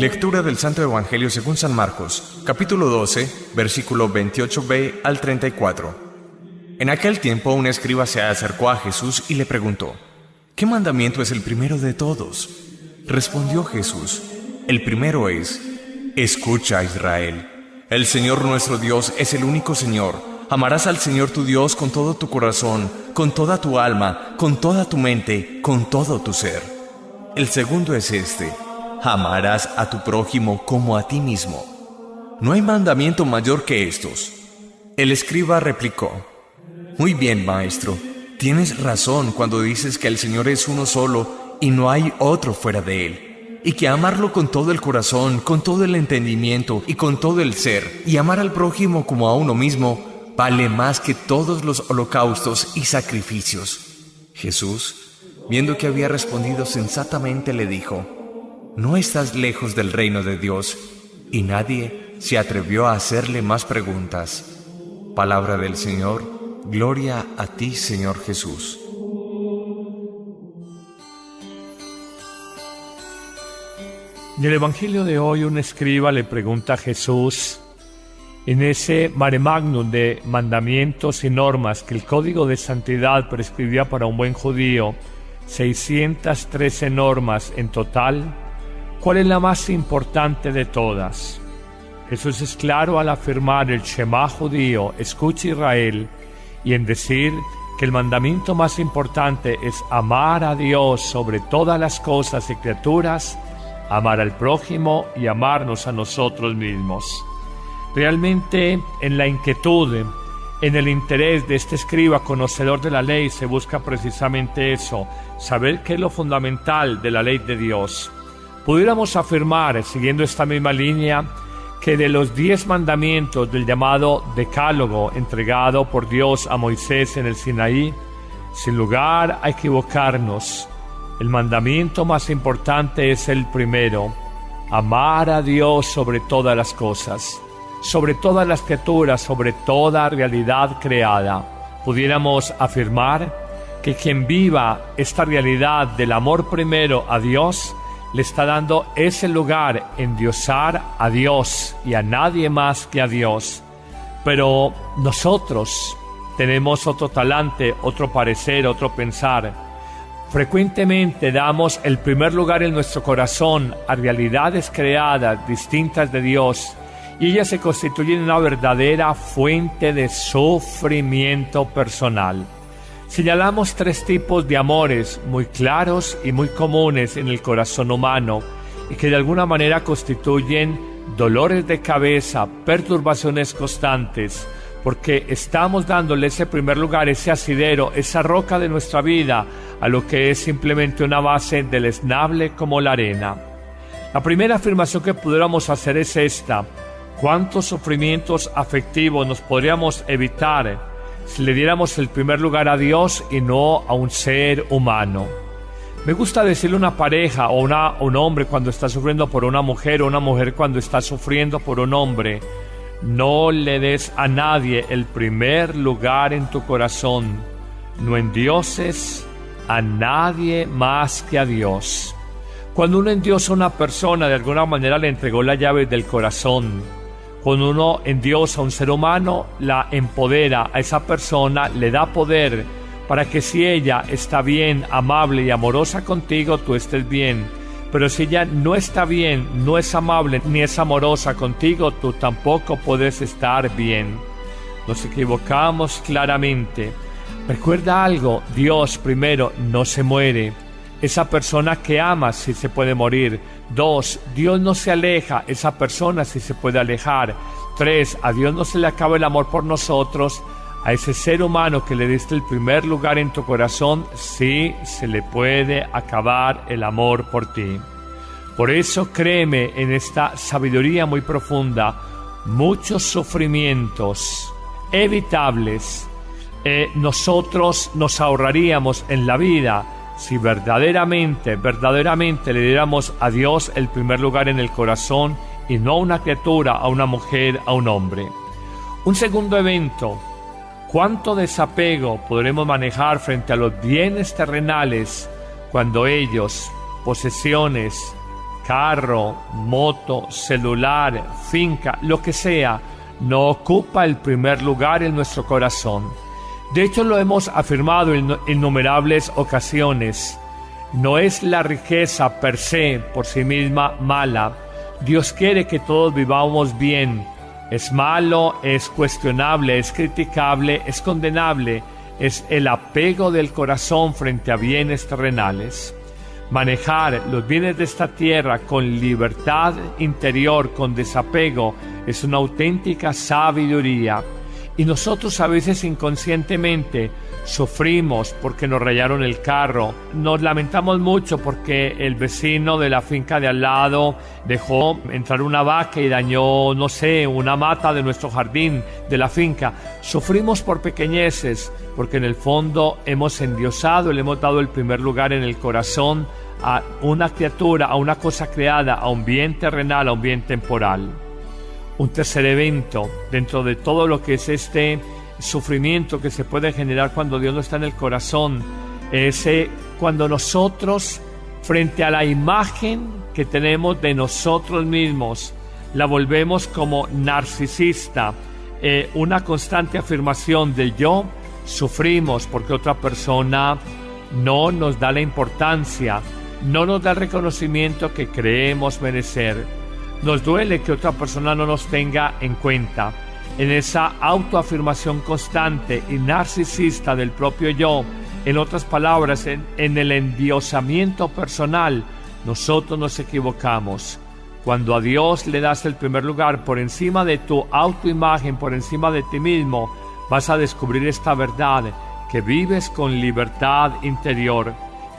Lectura del Santo Evangelio según San Marcos, capítulo 12, versículo 28b al 34. En aquel tiempo un escriba se acercó a Jesús y le preguntó: ¿qué mandamiento es el primero de todos? Respondió Jesús: el primero es: escucha, Israel. El Señor nuestro Dios es el único Señor. Amarás al Señor tu Dios con todo tu corazón, con toda tu alma, con toda tu mente, con todo tu ser. El segundo es este: amarás a tu prójimo como a ti mismo. No hay mandamiento mayor que estos. El escriba replicó: muy bien, maestro. Tienes razón cuando dices que el Señor es uno solo y no hay otro fuera de Él, y que amarlo con todo el corazón, con todo el entendimiento y con todo el ser, y amar al prójimo como a uno mismo, vale más que todos los holocaustos y sacrificios. Jesús, viendo que había respondido sensatamente, le dijo: no estás lejos del reino de Dios. Y nadie se atrevió a hacerle más preguntas. Palabra del Señor. Gloria a ti, Señor Jesús. En el Evangelio de hoy, un escriba le pregunta a Jesús, en ese mare magnum de mandamientos y normas que el Código de Santidad prescribía para un buen judío, 613 normas en total, ¿cuál es la más importante de todas? Jesús es claro al afirmar el Shema judío, escucha Israel, y en decir que el mandamiento más importante es amar a Dios sobre todas las cosas y criaturas, amar al prójimo y amarnos a nosotros mismos. Realmente, en la inquietud, en el interés de este escriba conocedor de la ley, se busca precisamente eso, saber qué es lo fundamental de la ley de Dios. Pudiéramos afirmar, siguiendo esta misma línea, que de los 10 mandamientos del llamado Decálogo entregado por Dios a Moisés en el Sinaí, sin lugar a equivocarnos, el mandamiento más importante es el primero: amar a Dios sobre todas las cosas, sobre todas las criaturas, sobre toda realidad creada. Pudiéramos afirmar que quien viva esta realidad del amor primero a Dios, le está dando ese lugar, endiosar a Dios y a nadie más que a Dios. Pero nosotros tenemos otro talante, otro parecer, otro pensar. Frecuentemente damos el primer lugar en nuestro corazón a realidades creadas distintas de Dios, y ellas se constituyen una verdadera fuente de sufrimiento personal. Señalamos 3 tipos de amores muy claros y muy comunes en el corazón humano y que de alguna manera constituyen dolores de cabeza, perturbaciones constantes, porque estamos dándole ese primer lugar, ese asidero, esa roca de nuestra vida a lo que es simplemente una base deleznable como la arena. La primera afirmación que pudiéramos hacer es esta: ¿cuántos sufrimientos afectivos nos podríamos evitar si le diéramos el primer lugar a Dios y no a un ser humano? Me gusta decirle a una pareja o un hombre cuando está sufriendo por una mujer, o una mujer cuando está sufriendo por un hombre: no le des a nadie el primer lugar en tu corazón, no endioses a nadie más que a Dios. Cuando uno endiosa a una persona, de alguna manera le entregó la llave del corazón. Cuando uno endiosa a un ser humano, la empodera a esa persona, le da poder para que si ella está bien, amable y amorosa contigo, tú estés bien. Pero si ella no está bien, no es amable ni es amorosa contigo, tú tampoco puedes estar bien. Nos equivocamos claramente. Recuerda algo: Dios, primero, no se muere. Esa persona que amas sí se puede morir. 2, Dios no se aleja, esa persona sí se puede alejar. 3, a Dios no se le acaba el amor por nosotros. A ese ser humano que le diste el primer lugar en tu corazón, sí se le puede acabar el amor por ti. Por eso créeme en esta sabiduría muy profunda: muchos sufrimientos evitables nosotros nos ahorraríamos en la vida si verdaderamente le diéramos a Dios el primer lugar en el corazón y no a una criatura, a una mujer, a un hombre. Un segundo evento: ¿cuánto desapego podremos manejar frente a los bienes terrenales cuando ellos, posesiones, carro, moto, celular, finca, lo que sea, no ocupa el primer lugar en nuestro corazón. De hecho, lo hemos afirmado en innumerables ocasiones. No es la riqueza per se, por sí misma, mala. Dios quiere que todos vivamos bien. Es malo, es cuestionable, es criticable, es condenable. Es el apego del corazón frente a bienes terrenales. Manejar los bienes de esta tierra con libertad interior, con desapego, es una auténtica sabiduría. Y nosotros a veces inconscientemente sufrimos porque nos rayaron el carro, nos lamentamos mucho porque el vecino de la finca de al lado dejó entrar una vaca y dañó, no sé, una mata de nuestro jardín, de la finca. Sufrimos por pequeñeces porque en el fondo hemos endiosado, le hemos dado el primer lugar en el corazón a una criatura, a una cosa creada, a un bien terrenal, a un bien temporal. Un tercer evento dentro de todo lo que es este sufrimiento que se puede generar cuando Dios no está en el corazón es cuando nosotros, frente a la imagen que tenemos de nosotros mismos, la volvemos como narcisista, una constante afirmación del yo. Sufrimos porque otra persona no nos da la importancia, no nos da el reconocimiento que creemos merecer. Nos duele que otra persona no nos tenga en cuenta. En esa autoafirmación constante y narcisista del propio yo, en otras palabras, en el endiosamiento personal, nosotros nos equivocamos. Cuando a Dios le das el primer lugar por encima de tu autoimagen, por encima de ti mismo, vas a descubrir esta verdad, que vives con libertad interior,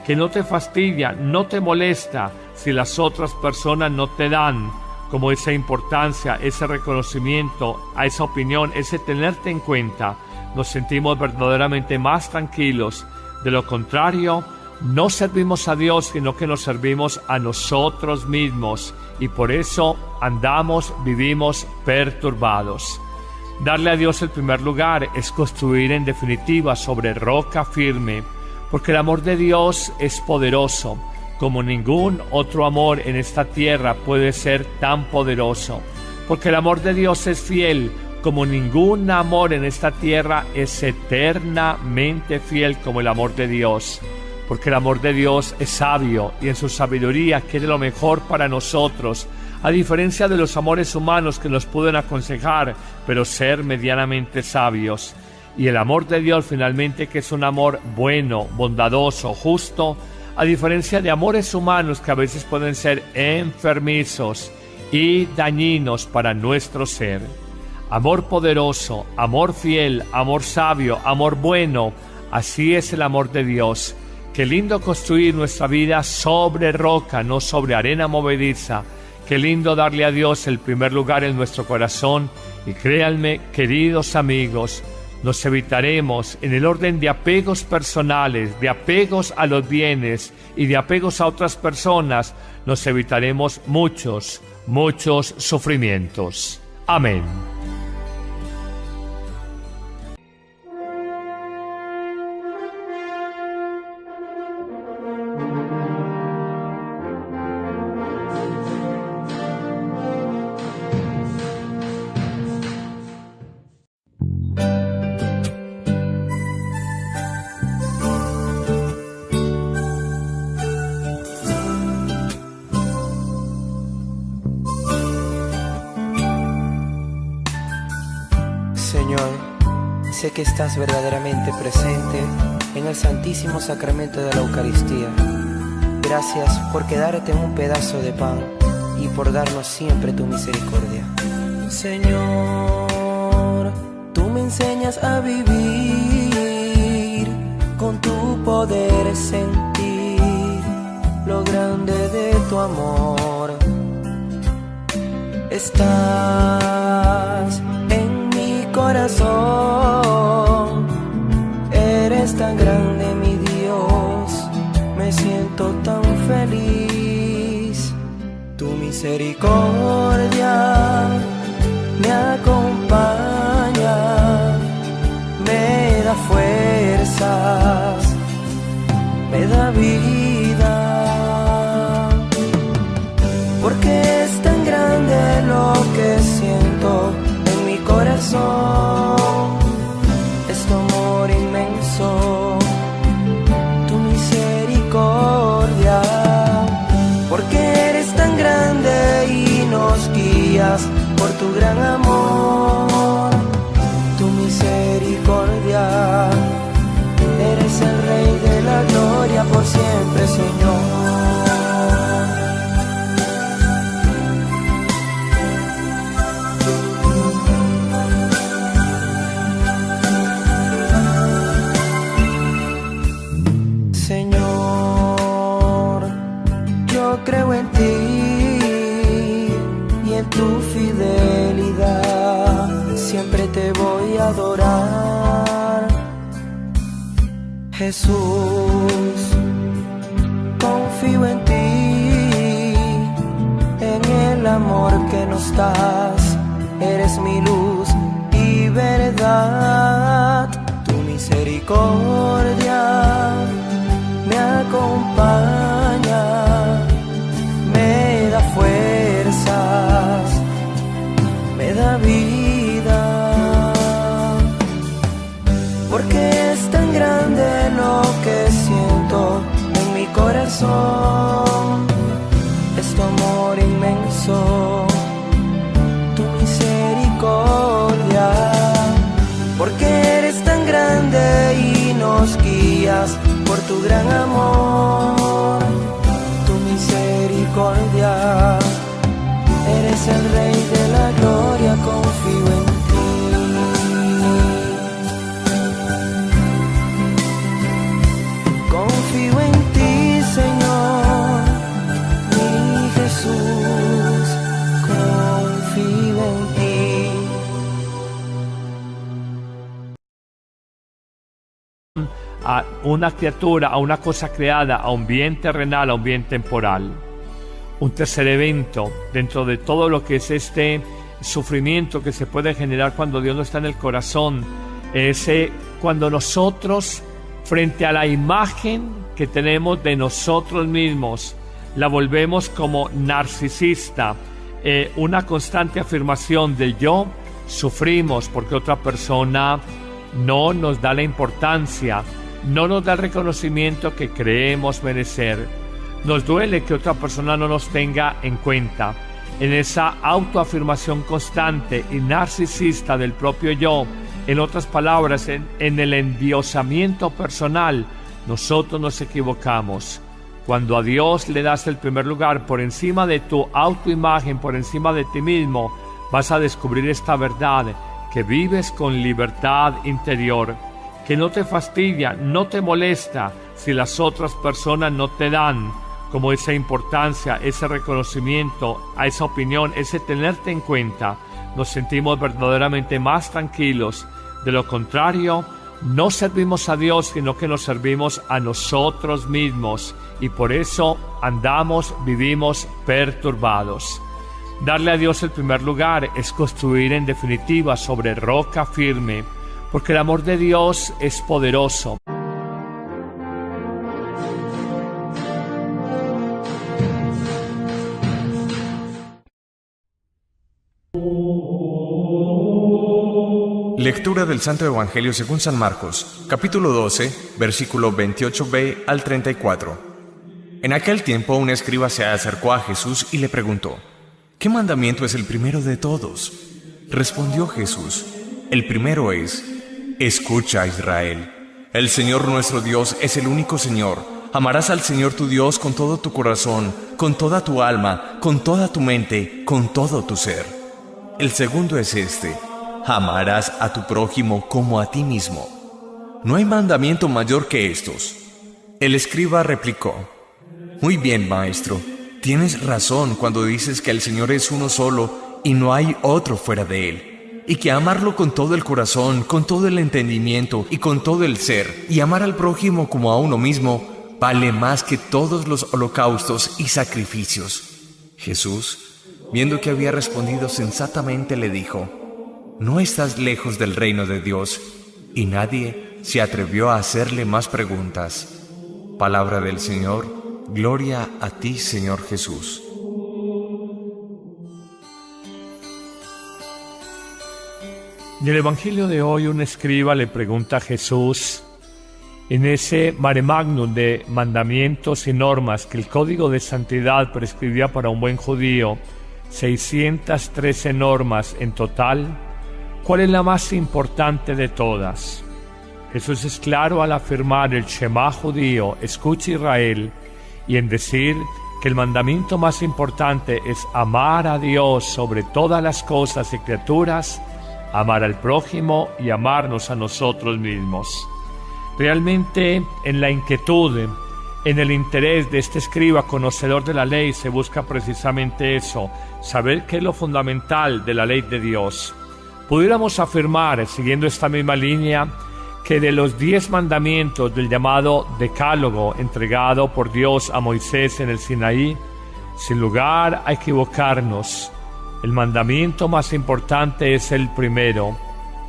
que no te fastidia, no te molesta si las otras personas no te dan como esa importancia, ese reconocimiento, a esa opinión, ese tenerte en cuenta. Nos sentimos verdaderamente más tranquilos. De lo contrario, no servimos a Dios, sino que nos servimos a nosotros mismos, y por eso vivimos perturbados. Darle a Dios el primer lugar es construir en definitiva sobre roca firme, porque el amor de Dios es poderoso, como ningún otro amor en esta tierra puede ser tan poderoso, porque el amor de Dios es fiel, como ningún amor en esta tierra es eternamente fiel como el amor de Dios, porque el amor de Dios es sabio y en su sabiduría quiere lo mejor para nosotros, a diferencia de los amores humanos que nos pueden aconsejar, pero ser medianamente sabios. Y el amor de Dios finalmente, que es un amor bueno, bondadoso, justo, a diferencia de amores humanos que a veces pueden ser enfermizos y dañinos para nuestro ser. Amor poderoso, amor fiel, amor sabio, amor bueno, así es el amor de Dios. Qué lindo construir nuestra vida sobre roca, no sobre arena movediza. Qué lindo darle a Dios el primer lugar en nuestro corazón. Y créanme, queridos amigos, nos evitaremos en el orden de apegos personales, de apegos a los bienes y de apegos a otras personas, nos evitaremos muchos sufrimientos. Amén. Señor, sé que estás verdaderamente presente en el Santísimo Sacramento de la Eucaristía. Gracias por quedarte en un pedazo de pan y por darnos siempre tu misericordia. Señor, tú me enseñas a vivir, con tu poder sentir lo grande de tu amor. Estás en mi corazón, eres tan grande, mi Dios, me siento tan feliz. Tu misericordia me acompaña, me da fuerzas, me da vida. siempre te voy a adorar. Jesús, confío en ti, en el amor que nos das. Eres mi luz y verdad. Tu misericordia me acompaña, me da fuerzas, me da vida, porque es tan grande lo que siento en mi corazón. Es tu amor inmenso, tu misericordia, porque eres tan grande y nos guías por tu gran amor. Tu misericordia, eres el Rey de la gloria, confío en ti. Confío en ti, Señor, mi Jesús, confío en ti. A una criatura, a una cosa creada, a un bien terrenal, a un bien temporal. Un tercer evento dentro de todo lo que es este sufrimiento que se puede generar cuando Dios no está en el corazón, es cuando nosotros, frente a la imagen que tenemos de nosotros mismos, la volvemos como narcisista, una constante afirmación del yo. Sufrimos porque otra persona no nos da la importancia, no nos da el reconocimiento que creemos merecer. Nos duele que otra persona no nos tenga en cuenta. En esa autoafirmación constante y narcisista del propio yo, en otras palabras, en el endiosamiento personal, nosotros nos equivocamos. Cuando a Dios le das el primer lugar por encima de tu autoimagen, por encima de ti mismo, vas a descubrir esta verdad, que vives con libertad interior, que no te fastidia, no te molesta si las otras personas no te dan como esa importancia, ese reconocimiento, a esa opinión, ese tenerte en cuenta. Nos sentimos verdaderamente más tranquilos. De lo contrario, no servimos a Dios, sino que nos servimos a nosotros mismos, y por eso vivimos perturbados. Darle a Dios el primer lugar es construir en definitiva sobre roca firme, porque el amor de Dios es poderoso. Lectura del Santo Evangelio según San Marcos, capítulo 12, versículo 28b al 34. En aquel tiempo un escriba se acercó a Jesús y le preguntó: ¿qué mandamiento es el primero de todos? Respondió Jesús: el primero es: escucha, Israel. El Señor nuestro Dios es el único Señor. Amarás al Señor tu Dios con todo tu corazón, con toda tu alma, con toda tu mente, con todo tu ser. El segundo es este: amarás a tu prójimo como a ti mismo. No hay mandamiento mayor que estos. El escriba replicó: muy bien, maestro. Tienes razón cuando dices que el Señor es uno solo y no hay otro fuera de Él, y que amarlo con todo el corazón, con todo el entendimiento y con todo el ser, y amar al prójimo como a uno mismo, vale más que todos los holocaustos y sacrificios. Jesús, viendo que había respondido sensatamente, le dijo: no estás lejos del reino de Dios. Y nadie se atrevió a hacerle más preguntas. Palabra del Señor. Gloria a ti, Señor Jesús. En el Evangelio de hoy, un escriba le pregunta a Jesús, en ese mare magnum de mandamientos y normas que el Código de Santidad prescribía para un buen judío, 613 normas en total, ¿cuál es la más importante de todas? Jesús es claro al afirmar el Shema judío, escucha Israel, y en decir que el mandamiento más importante es amar a Dios sobre todas las cosas y criaturas, amar al prójimo y amarnos a nosotros mismos. Realmente, en la inquietud, en el interés de este escriba conocedor de la ley, se busca precisamente eso, saber qué es lo fundamental de la ley de Dios. pudiéramos afirmar, siguiendo esta misma línea, que de los 10 mandamientos del llamado Decálogo entregado por Dios a Moisés en el Sinaí, sin lugar a equivocarnos, el mandamiento más importante es el primero: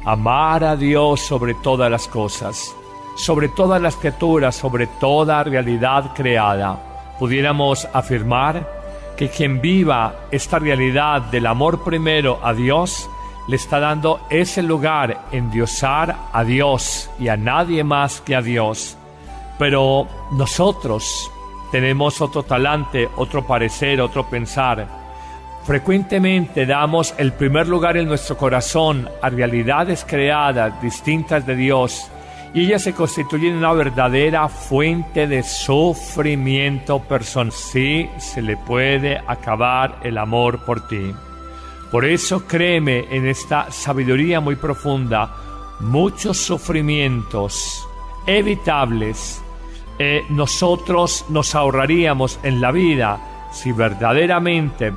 amar a Dios sobre todas las cosas, sobre todas las criaturas, sobre toda realidad creada. Pudiéramos afirmar que quien viva esta realidad del amor primero a Dios, le está dando ese lugar, endiosar a Dios y a nadie más que a Dios. Pero nosotros tenemos otro talante, otro parecer, otro pensar. Frecuentemente damos el primer lugar en nuestro corazón a realidades creadas distintas de Dios, y ellas se constituyen una verdadera fuente de sufrimiento personal. Sí, se le puede acabar el amor por ti. Por eso créeme en esta sabiduría muy profunda, muchos sufrimientos evitables nosotros nos ahorraríamos en la vida si verdaderamente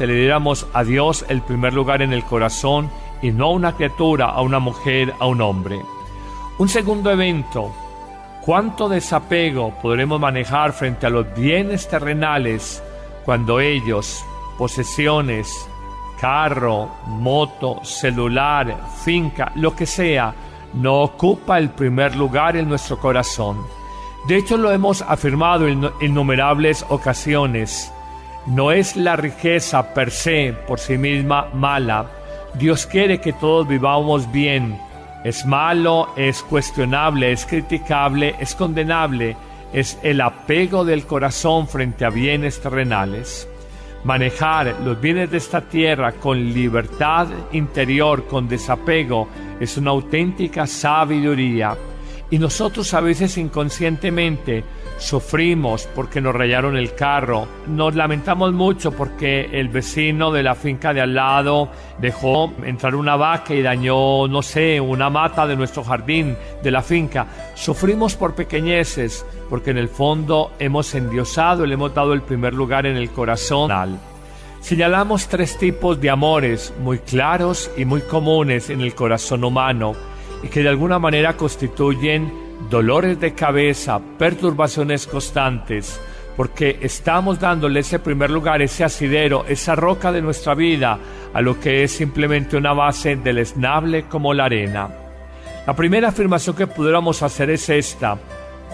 le diéramos a Dios el primer lugar en el corazón y no a una criatura, a una mujer, a un hombre. Un segundo evento: ¿cuánto desapego podremos manejar frente a los bienes terrenales cuando ellos, posesiones, carro, moto, celular, finca, lo que sea, no ocupa el primer lugar en nuestro corazón? De hecho, lo hemos afirmado en innumerables ocasiones. No es la riqueza per se, por sí misma, mala. Dios quiere que todos vivamos bien. Es malo, es cuestionable, es criticable, es condenable. Es el apego del corazón frente a bienes terrenales. Manejar los bienes de esta tierra con libertad interior, con desapego, es una auténtica sabiduría. Y nosotros a veces inconscientemente sufrimos porque nos rayaron el carro, nos lamentamos mucho porque el vecino de la finca de al lado dejó entrar una vaca y dañó, no sé, una mata de nuestro jardín, de la finca. Sufrimos por pequeñeces porque en el fondo hemos endiosado, le hemos dado el primer lugar en el corazón. Señalamos 3 tipos de amores muy claros y muy comunes en el corazón humano, y que de alguna manera constituyen dolores de cabeza, perturbaciones constantes, porque estamos dándole ese primer lugar, ese asidero, esa roca de nuestra vida, a lo que es simplemente una base deleznable como la arena. La primera afirmación que pudiéramos hacer es esta: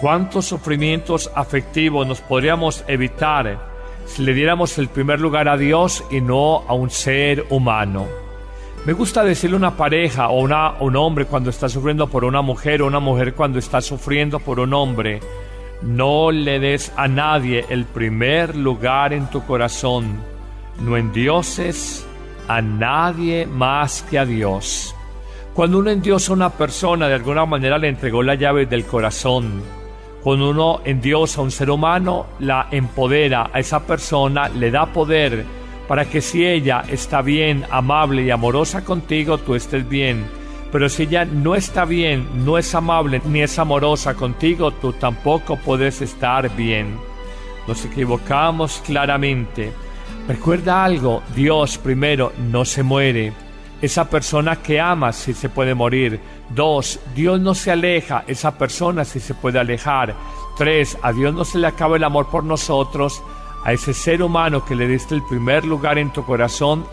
¿cuántos sufrimientos afectivos nos podríamos evitar si le diéramos el primer lugar a Dios y no a un ser humano? Me gusta decirle a una pareja o un hombre cuando está sufriendo por una mujer, o una mujer cuando está sufriendo por un hombre: no le des a nadie el primer lugar en tu corazón, no endioses a nadie más que a Dios. Cuando uno endiosa a una persona, de alguna manera le entregó la llave del corazón. Cuando uno endiosa a un ser humano, la empodera a esa persona, le da poder para que si ella está bien, amable y amorosa contigo, tú estés bien. Pero si ella no está bien, no es amable ni es amorosa contigo, tú tampoco puedes estar bien. Nos equivocamos claramente. Recuerda algo: Dios, primero, no se muere. Esa persona que amas sí se puede morir. 2, Dios no se aleja. Esa persona sí se puede alejar. 3, a Dios no se le acaba el amor por nosotros. A ese ser humano que le diste el primer lugar en tu corazón